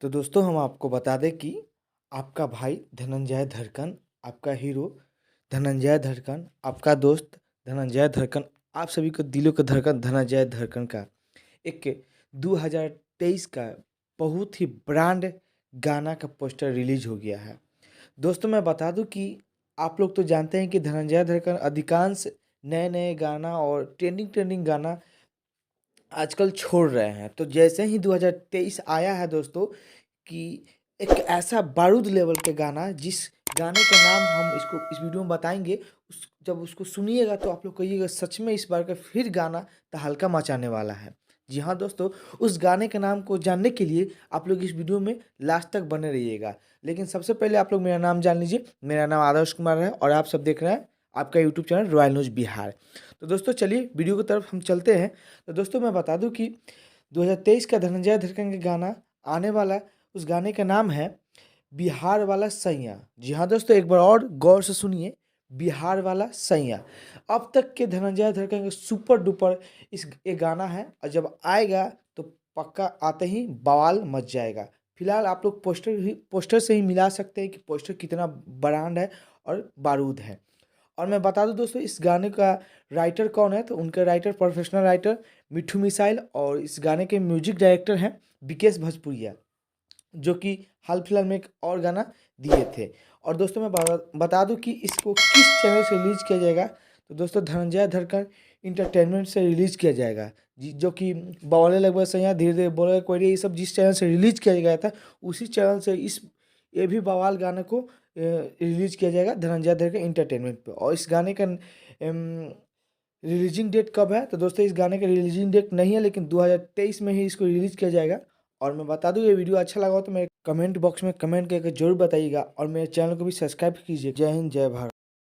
तो दोस्तों हम आपको बता दें कि आपका भाई धनंजय धड़कन, आपका हीरो धनंजय धड़कन, आपका दोस्त धनंजय धड़कन, आप सभी को दिलों का धड़कन धनंजय धड़कन का एक 2023 का बहुत ही ब्रांड गाना का पोस्टर रिलीज हो गया है। दोस्तों मैं बता दूं कि आप लोग तो जानते हैं कि धनंजय धड़कन अधिकांश नए-नए गाना और ट्रेंडिंग गाना आजकल छोड़ रहे हैं। तो जैसे ही 2023 आया है दोस्तों कि एक ऐसा बारूद लेवल के गाना जिस गाने का नाम हम इसको इस वीडियो में बताएँगे, उस जब उसको सुनिएगा तो आप लोग कहिएगा सच में इस बार का फिर गाना तहलका मचाने वाला है। जी हाँ दोस्तों, उस गाने के नाम को जानने के लिए आप लोग इस वीडियो में लास्ट तक बने रहिएगा। लेकिन सबसे पहले आप लोग मेरा नाम जान लीजिए, मेरा नाम आदर्श कुमार है और आप सब देख रहे हैं आपका YouTube channel royal news Bihar. तो दोस्तों चलिए वीडियो की तरफ हम चलते हैं। तो दोस्तों मैं बता दूँ कि 2023 का धनंजय धड़कन का गाना आने वाला, उस गाने का नाम है बिहार वाला सैयां। जी हाँ दोस्तों, एक बार और गौर से सुनिए, बिहार वाला सैयां। अब तक के धनंजय धड़कन का सुपर डुपर ये गाना है और जब आएगा तो पक्का आते ही बवाल मच जाएगा। फिलहाल आप लोग पोस्टर से ही मिला सकते हैं कि पोस्टर कितना ब्रांड है और बारूद है। और मैं बता दूं दोस्तों इस गाने का राइटर कौन है, तो उनका राइटर प्रोफेशनल राइटर मिट्ठू मिसाइल और इस गाने के म्यूजिक डायरेक्टर हैं विकेश भोजपुरिया, जो कि हाल फिलहाल में एक और गाना दिए थे। और दोस्तों मैं बता दूं कि इसको किस चैनल से रिलीज किया जाएगा, तो दोस्तों धनंजय धड़कन इंटरटेनमेंट से रिलीज किया जाएगा। जी, जो कि बवाले लगभग से यहाँ धीरे धीरे बोले कोई ये सब जिस चैनल से रिलीज किया गया था उसी चैनल से ये भी बवाल गाने को रिलीज किया जाएगा धनंजय धड़कन इंटरटेनमेंट पे। और इस गाने का रिलीजिंग डेट कब है, तो दोस्तों इस गाने का रिलीजिंग डेट नहीं है लेकिन 2023 में ही इसको रिलीज किया जाएगा। और मैं बता दूं ये वीडियो अच्छा लगा हो तो मेरे कमेंट बॉक्स में कमेंट करके जरूर बताइएगा और मेरे चैनल को भी सब्सक्राइब कीजिए। जय हिंद, जय भारत।